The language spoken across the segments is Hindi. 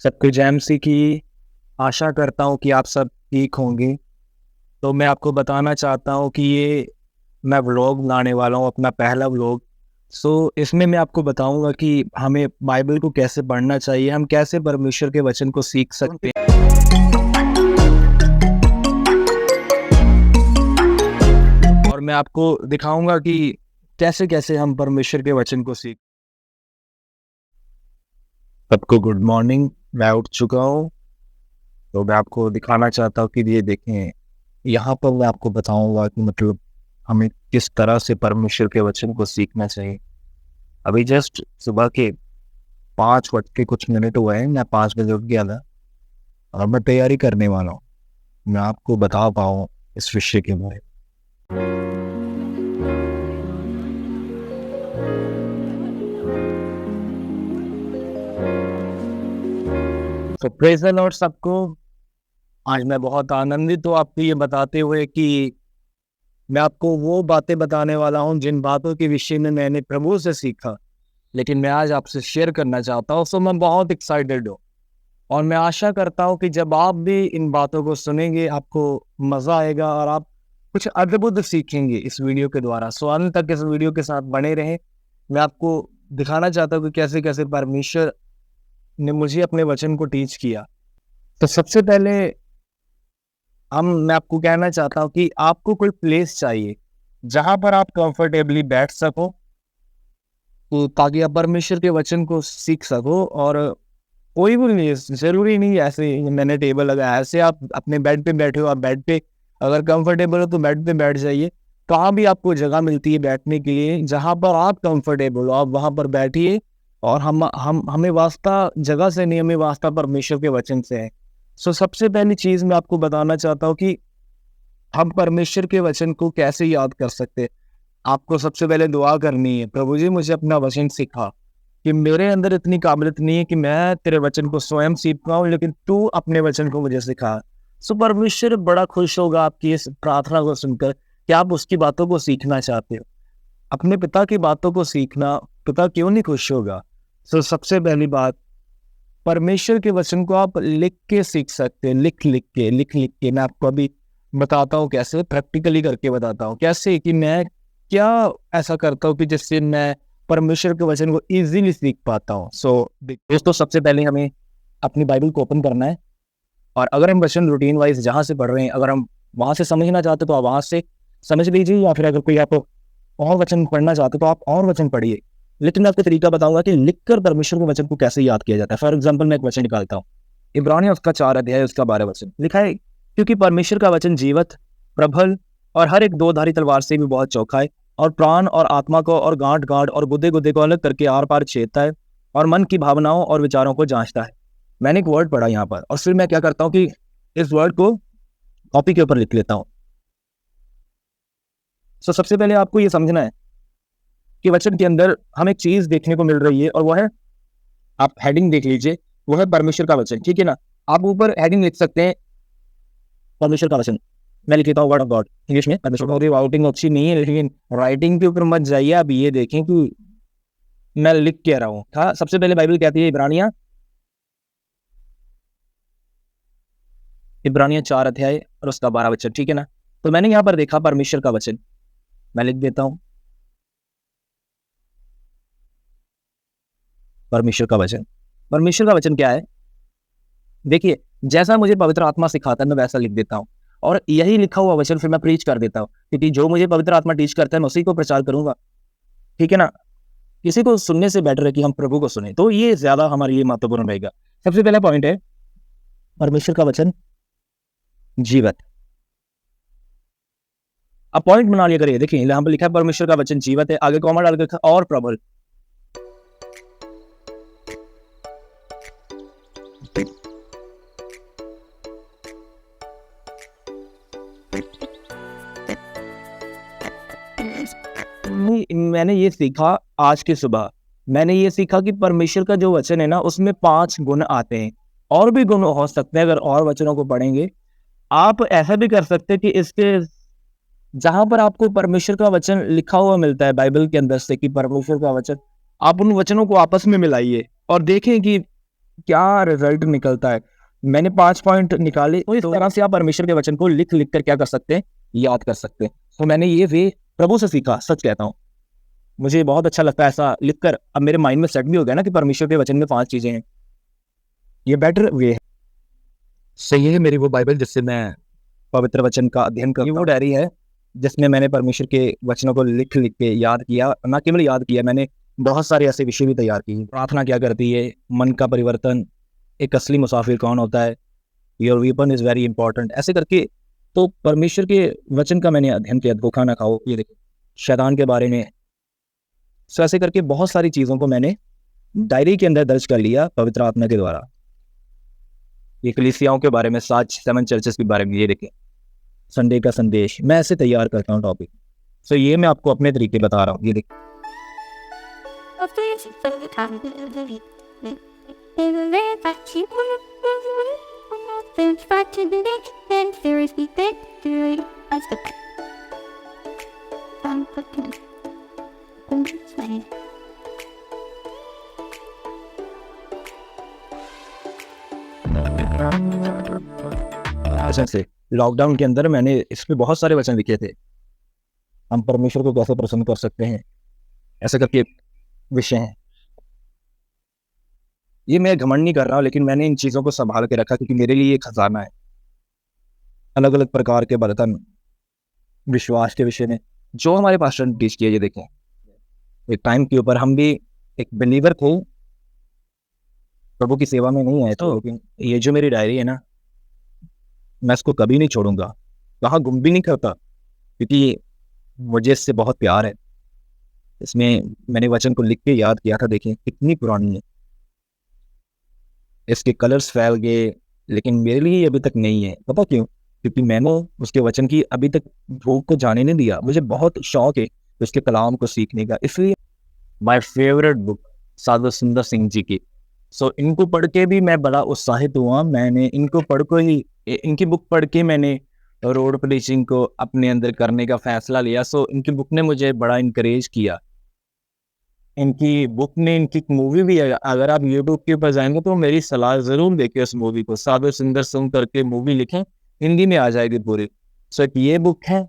सबके जैमसी की आशा करता हूँ कि आप सब ठीक होंगे। तो मैं आपको बताना चाहता हूँ कि ये मैं व्लॉग लाने वाला हूँ, अपना पहला व्लॉग। इसमें मैं आपको बताऊँगा कि हमें बाइबल को कैसे पढ़ना चाहिए, हम कैसे परमेश्वर के वचन को सीख सकते हैं। और मैं आपको दिखाऊँगा कि कैसे-कैसे हम परमेश्वर के वचन को सीख। सबको गुड मॉर्निंग। मैं उठ चुका हूँ, तो मैं आपको दिखाना चाहता हूँ कि ये देखें, यहाँ पर मैं आपको बताऊँगा कि मतलब हमें किस तरह से परमेश्वर के वचन को सीखना चाहिए। अभी जस्ट सुबह के 5 बज के कुछ मिनट हुए हैं, मैं 5 बजे उठ गया था और मैं तैयारी करने वाला हूँ। मैं आपको बता पाऊँ इस विषय के बारे में। तो प्रेज़ द लॉर्ड सबको। आज मैं बहुत आनंदित हूँ आपको ये बताते हुए कि मैं आपको वो बातें बताने वाला हूँ जिन बातों के विषय में मैंने प्रभु से सीखा, लेकिन मैं आज आपसे शेयर करना चाहता हूँ। मैं बहुत एक्साइटेड हूँ और मैं आशा करता हूँ कि जब आप भी इन बातों को सुनेंगे, आपको मज़ा आएगा और आप कुछ अद्भुत सीखेंगे इस वीडियो के द्वारा। अंत तक इस वीडियो के साथ बने रहें। मैं आपको दिखाना चाहता हूँ कि कैसे-कैसे परमेश्वर ने मुझे अपने वचन को टीच किया। तो सबसे पहले मैं आपको कहना चाहता हूँ कि आपको कोई प्लेस चाहिए, जहाँ पर आप कंफर्टेबली बैठ सको, तो ताकि आप परमेश्वर के वचन को सीख सको। और कोई भी नहीं, ज़रूरी नहीं ऐसे मैंने टेबल लगाया, ऐसे आप अपने बेड पे बैठे हो, आप बेड पे अगर कंफर्टेबल हो तो बेड पे बैठ जाइए। कहाँ भी आपको जगह मिलती है बैठने के लिए, जहाँ पर आप कंफर्टेबल हो, आप वहाँ पर बैठिए। और हमें वास्ता जगह से नहीं, हमें वास्ता परमेश्वर के वचन से है। सबसे पहली चीज़ मैं आपको बताना चाहता हूँ कि हम परमेश्वर के वचन को कैसे याद कर सकते हैं। आपको सबसे पहले दुआ करनी है, प्रभु जी मुझे अपना वचन सिखा, कि मेरे अंदर इतनी काबिलियत नहीं है कि मैं तेरे वचन को स्वयं सीख पाऊँ, लेकिन तू अपने वचन को मुझे सिखा। परमेश्वर बड़ा खुश होगा आपकी इस प्रार्थना को सुनकर कि आप उसकी बातों को सीखना चाहते हो। अपने पिता की बातों को सीखना, पिता क्यों नहीं खुश होगा। सबसे पहली बात, परमेश्वर के वचन को आप लिख के सीख सकते हैं। लिख लिख के मैं आपको अभी बताता हूँ कैसे, प्रैक्टिकली करके बताता हूँ कैसे, कि मैं क्या ऐसा करता हूँ कि जिससे मैं परमेश्वर के वचन को इजीली सीख पाता हूँ। दोस्तों, सबसे पहले हमें अपनी बाइबल को ओपन करना है। और अगर हम वचन रूटीन वाइज जहाँ से पढ़ रहे हैं, अगर हम वहाँ से समझना चाहते तो आप वहाँ से समझ लीजिए, या फिर अगर कोई आप और वचन पढ़ना चाहते तो आप और वचन पढ़िए। लेकिन मैं आपको तरीका बताऊंगा कि लिखकर परमेश्वर के वचन को कैसे याद किया जाता है। फॉर एग्जाम्पल, मैं एक वचन निकालता हूँ, इब्रानियों उसका 4 अध्याय उसका 12 वचन लिखा है, क्योंकि परमेश्वर का वचन जीवत, प्रबल और हर एक 2-धारी तलवार से भी बहुत चौखा है, और प्राण और आत्मा को और गांठ गांठ और गुदे गुदे को अलग करके आर पार छेदता है, और मन की भावनाओं और विचारों को जांचता है। मैंने एक वर्ड पढ़ा यहाँ पर, और फिर मैं क्या करता हूँ कि इस वर्ड को कॉपी के ऊपर लिख लेता हूँ। सबसे पहले आपको ये समझना है कि वचन के अंदर हमें एक चीज देखने को मिल रही है, और वह है, आप हेडिंग देख लीजिए, वो है परमेश्वर का वचन। ठीक है ना। आप ऊपर हेडिंग लिख सकते हैं परमेश्वर का वचन। मैं लिख लेता हूँ वर्ड ऑफ गॉड इंग्लिश में। परमेश्वर का राइटिंग अच्छी नहीं है, लेकिन राइटिंग के ऊपर मत जाइए, आप ये देखें कि मैं लिख क्या रहा हूँ। हाँ, सबसे पहले बाइबल कहती है इब्रानियां 4 अध्याय और उसका 12 वचन। ठीक है ना। तो मैंने यहाँ पर देखा परमेश्वर का वचन, मैं लिख देता हूँ परमेश्वर का वचन। परमेश्वर का वचन क्या है, देखिए, जैसा मुझे पवित्र आत्मा सिखाता है मैं वैसा लिख देता हूँ, और यही लिखा हुआ वचन फिर मैं प्रीच कर देता हूँ, क्योंकि जो मुझे पवित्र आत्मा टीच करता है मैं उसी को प्रचार करूंगा। ठीक है ना। किसी को सुनने से बेटर है कि हम प्रभु को सुने, तो ये ज्यादा हमारे लिए महत्वपूर्ण रहेगा। सबसे पहला पॉइंट है, परमेश्वर का वचन जीवत। अब पॉइंट बना लिया करिए। देखिए, यहाँ पर लिखा है परमेश्वर का वचन जीवत है, आगे कॉमा डाल के और प्रबल। मैंने ये सीखा आज की सुबह, मैंने ये सीखा कि परमेश्वर का जो वचन है ना, उसमें 5 गुण आते हैं। और भी गुण हो सकते हैं, अगर और वचनों को पढ़ेंगे। आप ऐसा भी कर सकते हैं कि इसके जहां पर आपको परमेश्वर का वचन लिखा हुआ मिलता है बाइबल के अंदर से कि परमेश्वर का वचन, आप उन वचनों को आपस में मिलाइए और देखें कि क्या रिजल्ट निकलता है। मैंने 5 पॉइंट निकाले, तो इस तरह से आप परमेश्वर के वचन को लिख लिख कर क्या कर सकते हैं, याद कर सकते हैं। तो मैंने ये वे प्रभु से सीखा, सच कहता हूँ। मुझे बहुत अच्छा लगता है ऐसा लिखकर। अब मेरे माइंड में सेट भी हो गया ना कि परमेश्वर के वचन में 5 चीजें हैं। ये बेटर वे है। सही है। मेरी वो बाइबल जिससे मैं पवित्र वचन का अध्ययन करता हूँ, वो डायरी है जिसमें मैंने परमेश्वर के वचनों को लिख लिख के याद किया। न केवल याद किया, मैंने बहुत सारे ऐसे विषय भी तैयार किए। प्रार्थना क्या करती है, मन का परिवर्तन, एक असली मुसाफिर कौन होता है, your weapon is very important, ऐसे करके। तो परमेश्वर के वचन का मैंने अध्ययन किया। धोखा ना खाओ, ये देखो, शैतान के बारे में। सो ऐसे करके बहुत सारी चीजों को मैंने डायरी के अंदर दर्ज कर लिया पवित्र आत्मा के द्वारा। ये कलीसियाओं के बारे में, 7 चर्चेस के बारे में, ये देखें, संडे का संदेश, मैं ऐसे तैयार करता हूँ टॉपिक। सो ये मैं आपको अपने तरीके बता रहा हूँ। ये देखिए, से लॉकडाउन के अंदर मैंने इस पे बहुत सारे वचन लिखे थे। हम परमेश्वर को कैसे प्रसन्न कर सकते हैं, ऐसे करके विषय हैं। ये मैं घमंड नहीं कर रहा हूँ, लेकिन मैंने इन चीजों को संभाल के रखा क्योंकि मेरे लिए ये खजाना है। अलग अलग प्रकार के बर्तन, विश्वास के विषय में जो हमारे पास टीच किया। ये देखें, एक टाइम के ऊपर हम भी एक बिलीवर थे, प्रभु की सेवा में नहीं आए तो, लेकिन ये जो मेरी डायरी है ना, मैं इसको कभी नहीं छोड़ूंगा, कहाँ गुम भी नहीं करता, क्योंकि मुझे इससे बहुत प्यार है। इसमें मैंने वचन को लिख के याद किया था। देखिए कितनी पुरानी है, इसके कलर्स फैल गए, लेकिन मेरे लिए अभी तक नहीं है। पता क्यों? क्योंकि मैंने उसके वचन की अभी तक भूख को जाने नहीं दिया। मुझे बहुत शौक है उसके कलाम को सीखने का, इसलिए माय फेवरेट बुक साधु सुंदर सिंह जी की। सो इनको पढ़ के भी मैं बड़ा उत्साहित हुआ। मैंने इनको पढ़ को ही, इनकी बुक पढ़ के मैंने रोड प्रीचिंग को अपने अंदर करने का फैसला लिया। सो इनकी बुक ने मुझे बड़ा इनकरेज किया। इनकी बुक ने, इनकी मूवी भी है, अगर आप यूट्यूब के ऊपर जाएंगे तो मेरी सलाह जरूर देखें उस मूवी को। साधु सुंदर सिंह करके मूवी लिखें, हिंदी में आ जाएगी पूरी। सो ये बुक है,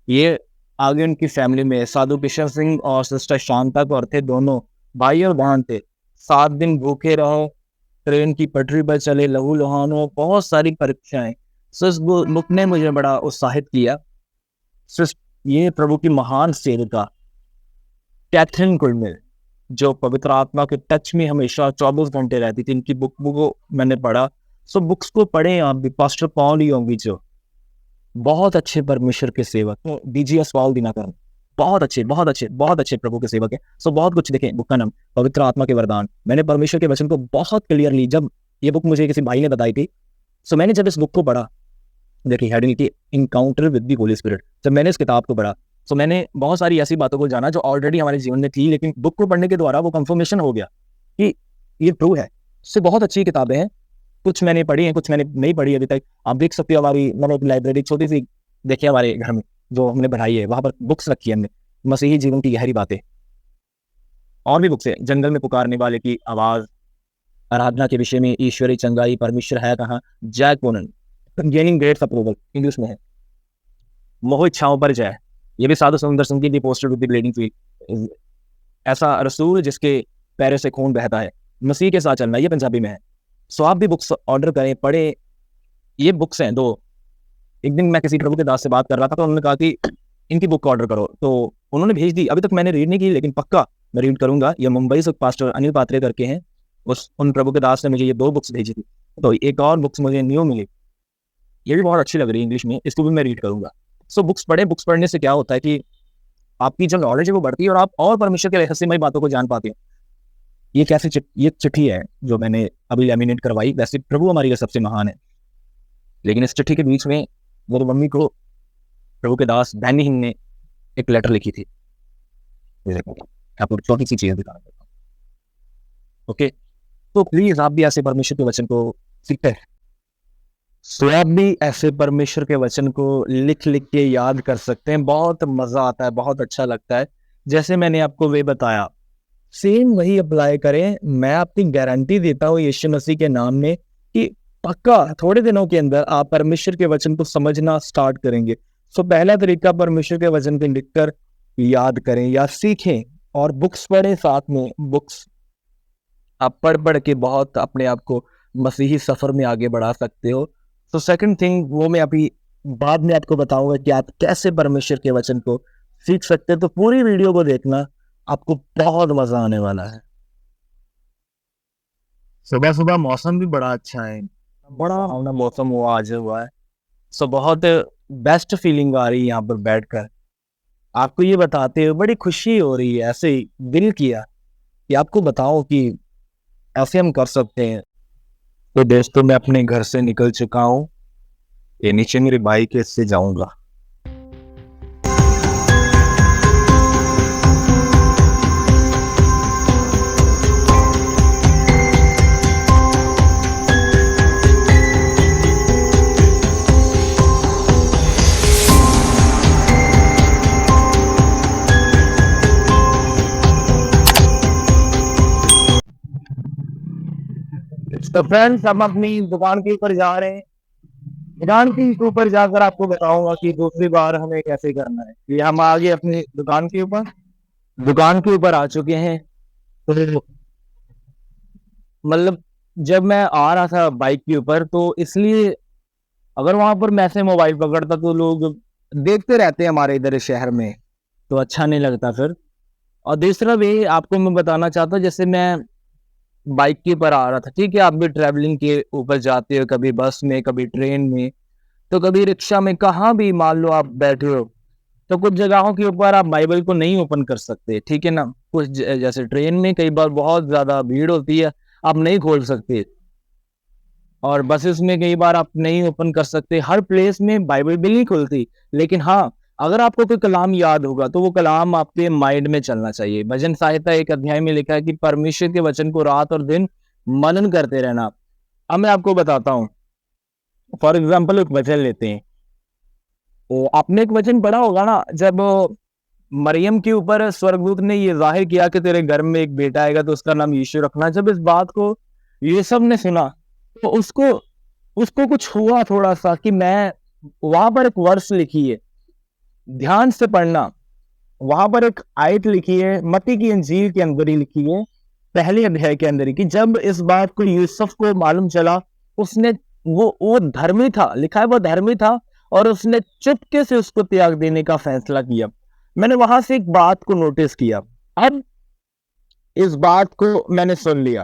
ये आगे उनकी फैमिली में साधु किशन सिंह और सिस्टर शांता कौर थे, दोनों भाई और बहन थे। 7 दिन भूखे रहो, ट्रेन की पटरी पर चले, लहू लुहानो, बहुत सारी परीक्षाएं। सो इस बुक ने मुझे बड़ा उत्साहित किया। ये प्रभु की महान सेविका कैथरीन कुलमिल, जो पवित्र आत्मा के टच में हमेशा 24 घंटे रहती थी, इनकी बुक को मैंने पढ़ा। सो बुक्स को पढ़े आप भी। पास्टर पॉल योंगी, जो बहुत अच्छे परमेश्वर के सेवक, तो डीजीएस पॉल दिनाकर, बहुत अच्छे बहुत अच्छे बहुत अच्छे प्रभु के सेवक है। सो बहुत कुछ देखें। बुक का नाम पवित्र आत्मा के वरदान। मैंने परमेश्वर के वचन को बहुत क्लियरली, जब ये बुक मुझे किसी भाई ने बताई थी, सो मैंने जब इस बुक को पढ़ा, देखिए हेडिंग की encounter with the Holi spirit, जब मैंने इस किताब को पढ़ा, सो मैंने बहुत सारी ऐसी बातों को जाना जो ऑलरेडी हमारे जीवन में थी, लेकिन बुक को पढ़ने के द्वारा वो कंफर्मेशन हो गया कि ये ट्रू है। इससे बहुत अच्छी किताबें हैं। कुछ मैंने पढ़ी हैं, कुछ मैंने नहीं पढ़ी अभी तक। आप देख सकते हो, हमारी मैंने एक लाइब्रेरी छोटी सी देखी हमारे घर में जो हमने बढ़ाई है, वहां पर बुक्स रखी है हमने, मसीही जीवन की गहरी बातें। और भी बुक्स है, जंगल में पुकारने वाले की आवाज, आराधना के विषय में, ईश्वरी चंगाई, परमेश्वर है कहाँ, जैक कोनन, गेनिंग ग्रेट अप्रूवल, इंग्लिश में है। मोह इच्छाओं पर जय, ये भी साधु सुंदर सिंह की poster with the bleeding field. ऐसा रसूल जिसके पैरों से खून बहता है, मसीह के साथ चलना, ये पंजाबी में है। सो आप भी बुक्स ऑर्डर करें, पढ़े। ये बुक्स हैं दो। एक दिन मैं किसी प्रभु के दास से बात कर रहा था, तो उन्होंने कहा कि इनकी बुक ऑर्डर करो, तो उन्होंने भेज दी। अभी तक मैंने रीड नहीं की, लेकिन पक्का मैं रीड करूंगा। ये मुंबई से पास्टर अनिल पात्रे करके हैं, उन प्रभु के दास ने मुझे ये 2 बुक्स भेजी थी। तो एक और बुक्स मुझे न्यू मिली, ये भी बहुत अच्छी लग रही है इंग्लिश में, इसको भी मैं रीड करूंगा। सो बुक्स पढ़े। बुक्स पढ़ने से क्या होता है कि आपकी जो नॉलेज है वो बढ़ती है और आप और परमेश्वर के रहस्यमय बातों को जान पाते हैं। ये कैसी ये चिट्ठी है जो मैंने अभी लैमिनेट करवाई। वैसे प्रभु हमारे लिए सबसे महान है, लेकिन इस चिट्ठी के बीच में मेरी मम्मी को प्रभु के दास डैनी हिंग ने एक लेटर लिखी थी। आपको छोटी सी चीजें दिखाना चाहता हूँ, ओके? तो प्लीज आप भी ऐसे परमेश्वर के वचन को सीखते हैं। सो आप भी ऐसे परमेश्वर के वचन को लिख लिख के याद कर सकते हैं। बहुत मजा आता है, बहुत अच्छा लगता है। जैसे मैंने आपको वे बताया, सेम वही अप्लाई करें। मैं आपकी गारंटी देता हूँ यीशु मसीह के नाम में कि पक्का थोड़े दिनों के अंदर आप परमेश्वर के वचन को समझना स्टार्ट करेंगे। सो पहला तरीका, परमेश्वर के वचन को लिखकर याद करें या सीखें, और बुक्स पढ़ें साथ में। बुक्स आप पढ़ पढ़ के बहुत अपने आप को मसीही सफर में आगे बढ़ा सकते हो। तो सेकंड थिंग, वो मैं अभी बाद में आपको बताऊंगा कि आप कैसे परमेश्वर के वचन को सीख सकते हैं। तो पूरी वीडियो को देखना, आपको बहुत मजा आने वाला है। सुबह सुबह मौसम भी बड़ा अच्छा है, बड़ा सुहावना मौसम हुआ आज हुआ है। सो बहुत बेस्ट फीलिंग आ रही है यहाँ पर बैठकर। आपको ये बताते हुए बड़ी खुशी हो रही है, ऐसे ही दिल किया कि आपको बताओ कि ऐसे हम कर सकते हैं। तो दोस्तों, मैं अपने घर से निकल चुका हूँ, ये नीचे मेरी बाइक है, इससे जाऊंगा। तो फ्रेंड्स, हम अपनी दुकान के ऊपर जा रहे हैं। दुकान के ऊपर जाकर आपको बताऊंगा कि दूसरी बार हमें कैसे करना है। ये हम आगे अपनी दुकान के ऊपर आ चुके हैं। तो मतलब जब मैं आ रहा था बाइक के ऊपर, तो इसलिए अगर वहां पर मैं से मोबाइल पकड़ता तो लोग देखते रहते हैं हमारे इधर शहर में, तो अच्छा नहीं लगता फिर। और दूसरा भी आपको मैं बताना चाहता हूँ, जैसे मैं बाइक के ऊपर आ रहा था, ठीक है, आप भी ट्रैवलिंग के ऊपर जाते हो, कभी बस में, कभी ट्रेन में, तो कभी रिक्शा में, कहाँ भी मान लो आप बैठे हो, तो कुछ जगहों के ऊपर आप बाइबल को नहीं ओपन कर सकते, ठीक है ना। कुछ जैसे ट्रेन में कई बार बहुत ज्यादा भीड़ होती है, आप नहीं खोल सकते, और बसेस में कई बार आप नहीं ओपन कर सकते। हर प्लेस में बाइबल भी नहीं खुलती। लेकिन हाँ, अगर आपको कोई कलाम याद होगा तो वो कलाम आपके माइंड में चलना चाहिए। भजन संहिता एक अध्याय में लिखा है कि परमेश्वर के वचन को रात और दिन मनन करते रहना। अब मैं आपको बताता हूँ, फॉर एग्जाम्पल एक वचन लेते हैं। तो आपने एक वचन पढ़ा होगा ना, जब मरियम के ऊपर स्वर्गदूत ने ये जाहिर किया कि तेरे घर में एक बेटा आएगा तो उसका नाम यीशु रखना। जब इस बात को ये सब ने सुना, तो उसको उसको कुछ हुआ थोड़ा सा कि मैं, वहां पर एक वर्ष लिखी है, ध्यान से पढ़ना। वहां पर एक आयत लिखी है, मत्ती की इंजील के अंदर ही लिखी है, पहले अध्याय के अंदर ही, कि जब इस बात को यूसुफ को मालूम चला, उसने, वो धर्मी था, लिखा है वो धर्मी था, और उसने चुपके से उसको त्याग देने का फैसला किया। मैंने वहां से एक बात को नोटिस किया। अब इस बात को मैंने सुन लिया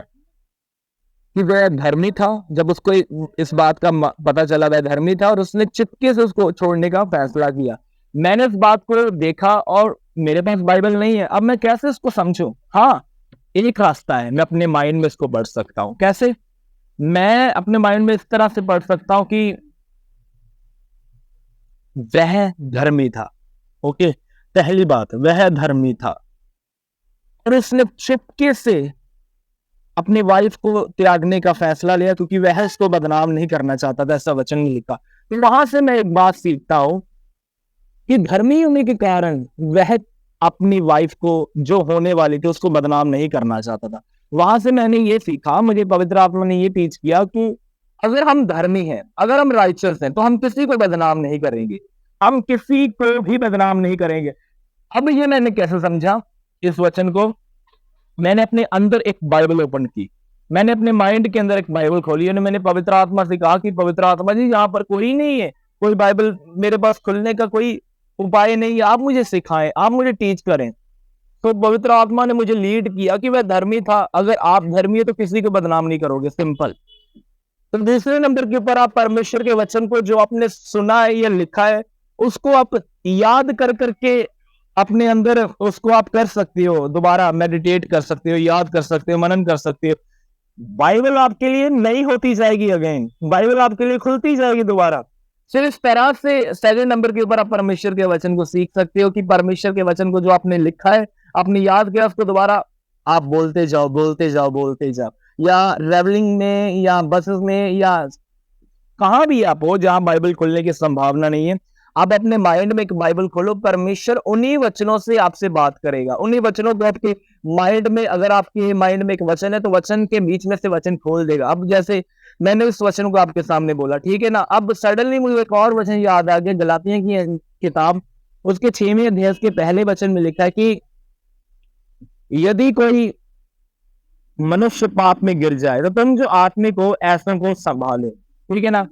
कि वह धर्मी था। जब उसको इस बात का पता चला, वह धर्मी था, और उसने चुपके से उसको छोड़ने का फैसला किया। मैंने इस बात को देखा, और मेरे पास बाइबल नहीं है, अब मैं कैसे इसको समझूं? हाँ, एक रास्ता है, मैं अपने माइंड में इसको पढ़ सकता हूं। कैसे? मैं अपने माइंड में इस तरह से पढ़ सकता हूं कि वह धर्मी था। ओके, पहली बात, वह धर्मी था, और उसने चुपके से अपनी वाइफ को त्यागने का फैसला लिया, क्योंकि वह इसको बदनाम नहीं करना चाहता था, ऐसा वचन में लिखा। तो वहां से मैं एक बात सीखता हूं कि धर्मी होने के कारण वह अपनी वाइफ को, जो होने वाली थी, उसको बदनाम नहीं करना चाहता था। वहां से मैंने ये सीखा, मुझे पवित्र आत्मा ने ये टीच किया कि अगर हम धर्मी हैं, अगर हम राइचस हैं, तो हम किसी को बदनाम नहीं करेंगे, हम किसी को भी बदनाम नहीं करेंगे। अब ये मैंने कैसे समझा इस वचन को? मैंने अपने अंदर एक बाइबल ओपन की, मैंने अपने माइंड के अंदर एक बाइबल खोली, और मैंने पवित्र आत्मा से कहा कि पवित्र आत्मा जी, यहाँ पर कोई नहीं है, कोई बाइबल मेरे पास खुलने का कोई उपाय नहीं है, आप मुझे सिखाएं, आप मुझे टीच करें। तो पवित्र आत्मा ने मुझे लीड किया कि वह धर्मी था। अगर आप धर्मी है तो किसी को बदनाम नहीं करोगे, सिंपल। तो दूसरे नंबर के ऊपर, आप परमेश्वर के वचन को, जो आपने सुना है या लिखा है, उसको आप याद कर करके अपने अंदर उसको आप कर सकते हो, दोबारा मेडिटेट कर सकते हो, याद कर सकते हो, मनन कर सकते हो। बाइबल आपके लिए नई होती जाएगी, अगेन बाइबल आपके लिए खुलती जाएगी दोबारा। सिर्फ इस तरह से सेकंड नंबर के ऊपर आप परमेश्वर के वचन को सीख सकते हो कि परमेश्वर के वचन को जो आपने लिखा है, आपने याद किया, उसको दोबारा आप बोलते जाओ, बोलते जाओ, बोलते जाओ। या ट्रेवलिंग में, या बसेस में, या कहाँ भी आप हो जहां बाइबल खुलने की संभावना नहीं है, आप अपने माइंड में एक बाइबल खोलो, परमेश्वर उन्हीं वचनों से आपसे बात करेगा, उन्हीं वचनों को आपके माइंड में, अगर आपके माइंड में एक वचन है तो वचन के बीच में से वचन खोल देगा। अब जैसे मैंने उस वचन को आपके सामने बोला, ठीक है ना, अब सडनली मुझे एक और वचन याद आ गया, गलातियों की किताब उसके 6वें अध्याय के पहले वचन में लिखा है कि यदि कोई मनुष्य पाप में गिर जाए तो तुम जो आत्मिक हो ऐसा को संभाले, ठीक है ना।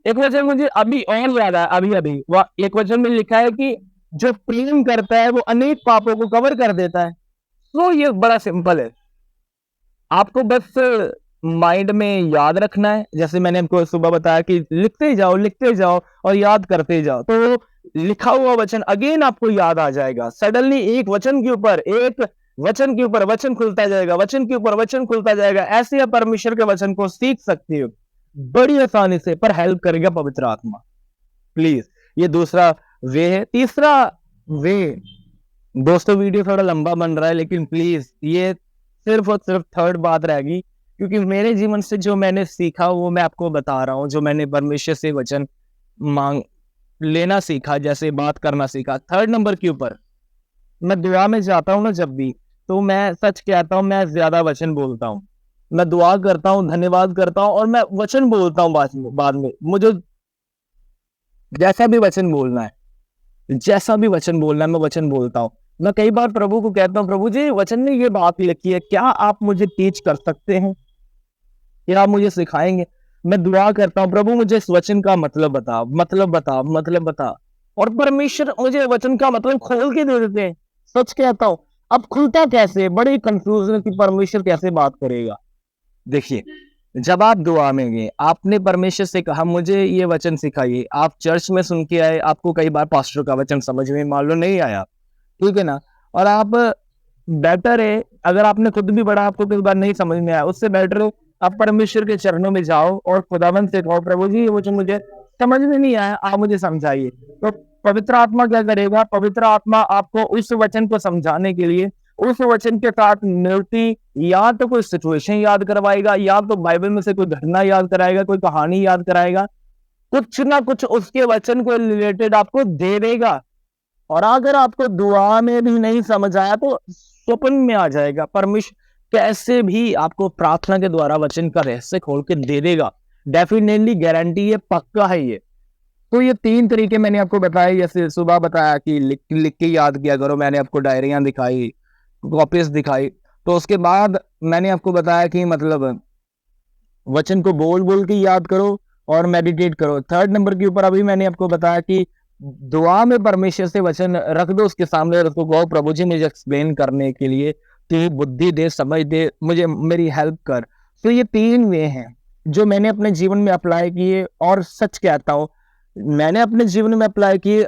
एक वचन मुझे अभी और याद आया, अभी अभी एक वचन में लिखा है कि जो प्रेम करता है वो अनेक पापों को कवर कर देता है। तो ये बड़ा सिंपल है, आपको बस माइंड में याद रखना है, जैसे मैंने आपको सुबह बताया कि लिखते जाओ और याद करते जाओ, तो लिखा हुआ वचन अगेन आपको याद आ जाएगा। सडनली एक वचन के ऊपर वचन खुलता जाएगा, वचन के ऊपर वचन खुलता जाएगा। ऐसे आप परमेश्वर के वचन को सीख सकते हो बड़ी आसानी से, पर हेल्प करेगा पवित्र आत्मा। प्लीज, ये दूसरा वे है। तीसरा वे, दोस्तों वीडियो थोड़ा लंबा बन रहा है, लेकिन प्लीज ये सिर्फ और सिर्फ थर्ड बात रहेगी, क्योंकि मेरे जीवन से जो मैंने सीखा वो मैं आपको बता रहा हूँ, जो मैंने परमेश्वर से वचन मांग लेना सीखा, जैसे बात करना सीखा। थर्ड नंबर के ऊपर मैं दुआ में जाता हूँ ना, जब भी, तो मैं सच कहता हूँ, मैं ज्यादा वचन बोलता हूँ। मैं दुआ करता हूँ, धन्यवाद करता हूँ और मैं वचन बोलता हूँ बाद में मुझे जैसा भी वचन बोलना है, मैं वचन बोलता हूँ। मैं कई बार प्रभु को कहता हूँ, प्रभु जी वचन में ये बात लिखी है, क्या आप मुझे टीच कर सकते हैं, क्या आप मुझे सिखाएंगे। मैं दुआ करता हूँ, प्रभु मुझे इस वचन का मतलब बता, और परमेश्वर मुझे वचन का मतलब खोल के दे देते हैं। सच कहता हूँ, अब खुलता कैसे, बड़ी कंफ्यूजन कि परमेश्वर कैसे बात करेगा। देखिए, जब आप दुआ में गए, आपने परमेश्वर से कहा मुझे ये वचन सिखाइए, आप चर्च में सुन के आए, आपको कई बार पास्टर का वचन समझ में मान लो नहीं आया, ठीक है ना, और आप बेटर है, अगर आपने खुद भी पढ़ा आपको कई बार नहीं समझ में आया, उससे बेटर है आप परमेश्वर के चरणों में जाओ और खुदावंत से कहो, प्रभु जी ये वचन मुझे समझ में नहीं आया, आप मुझे समझाइए। तो पवित्र आत्मा क्या करेगा, पवित्र आत्मा आपको उस वचन को समझाने के लिए उस वचन के साथ मिलती या तो कोई सिचुएशन याद करवाएगा, या तो बाइबल में से कोई घटना याद कराएगा, कोई कहानी याद कराएगा, कुछ ना कुछ उसके वचन को रिलेटेड आपको दे देगा। और अगर आपको दुआ में भी नहीं समझ आया तो स्वप्न में आ जाएगा, परमेश्वर कैसे भी आपको प्रार्थना के द्वारा वचन का रहस्य खोल के दे देगा। डेफिनेटली गारंटी है, पक्का है ये। तो ये 3 तरीके मैंने आपको बताए, जैसे सुबह बताया कि लिख के याद किया करो, मैंने आपको डायरियां दिखाई, कॉपीज दिखाई। तो उसके बाद मैंने आपको बताया कि मतलब वचन को बोल बोल के याद करो और मेडिटेट करो। थर्ड नंबर के ऊपर अभी मैंने आपको बताया कि दुआ में परमेश्वर से वचन रख दो उसके सामने, और उसको कहो प्रभु जी मुझे एक्सप्लेन करने के लिए तेरी बुद्धि दे, समझ दे, मुझे मेरी हेल्प कर। तो ये 3 वे हैं जो मैंने अपने जीवन में अप्लाई किए, और सच कहता हूँ मैंने अपने जीवन में अप्लाई किए,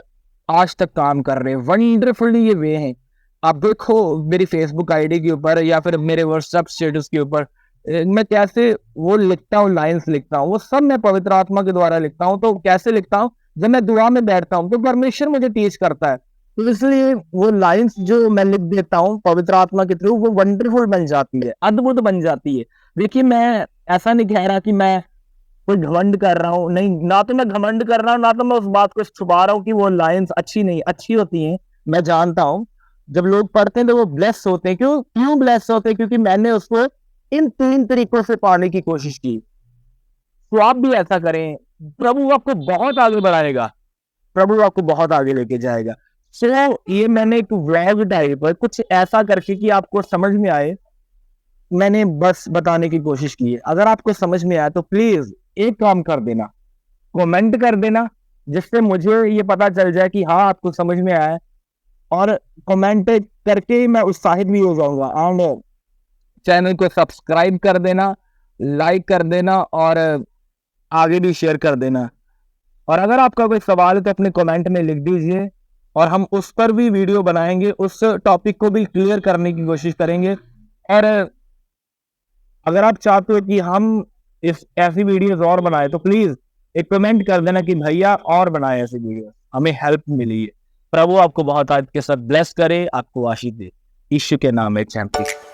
आज तक काम कर रहे हैं वंडरफुली। ये वे हैं, आप देखो मेरी फेसबुक आईडी के ऊपर या फिर मेरे व्हाट्सएप स्टेटस के ऊपर मैं कैसे वो लिखता हूँ, लाइंस लिखता हूँ, वो सब मैं पवित्र आत्मा के द्वारा लिखता हूँ। तो कैसे लिखता हूँ, जब मैं दुआ में बैठता हूँ तो परमेश्वर मुझे टीच करता है, तो इसलिए वो लाइंस जो मैं लिख देता हूँ पवित्र आत्मा के थ्रू, वो वंडरफुल बन जाती है, अद्भुत बन जाती है। देखिए, मैं ऐसा नहीं कह रहा कि मैं कोई घमंड कर रहा हूँ, नहीं, ना तो मैं घमंड कर रहा हूँ, ना तो मैं उस बात को छुपा रहा हूँ कि वो लाइंस अच्छी नहीं, अच्छी होती हैं। मैं जानता हूँ जब लोग पढ़ते हैं तो वो ब्लेस होते हैं। क्यों ब्लेस होते हैं, क्योंकि मैंने उसको इन 3 तरीकों से पाने की कोशिश की। तो आप भी ऐसा करें, प्रभु आपको बहुत आगे बढ़ाएगा, प्रभु आपको बहुत आगे लेके जाएगा। सो ये मैंने एक व्लॉग टाइप पर कुछ ऐसा करके कि आपको समझ में आए, मैंने बस बताने की कोशिश की है। अगर आपको समझ में आया तो प्लीज एक काम कर देना, कमेंट कर देना, जिससे मुझे ये पता चल जाए कि हाँ आपको समझ में आया है, और कमेंट करके मैं उत्साहित भी हो जाऊंगा। एंड चैनल को सब्सक्राइब कर देना, लाइक कर देना और आगे भी शेयर कर देना। और अगर आपका कोई सवाल है तो अपने कमेंट में लिख दीजिए, और हम उस पर भी वीडियो बनाएंगे, उस टॉपिक को भी क्लियर करने की कोशिश करेंगे। और अगर आप चाहते हो कि हम इस ऐसी वीडियोस और बनाए तो प्लीज एक कमेंट कर देना कि भैया और बनाए ऐसी वीडियो, हमें हेल्प मिली है। प्रभु आपको बहुत आज के साथ ब्लेस करे, आपको आशीष दे, यीशु के नाम में चैंपियन।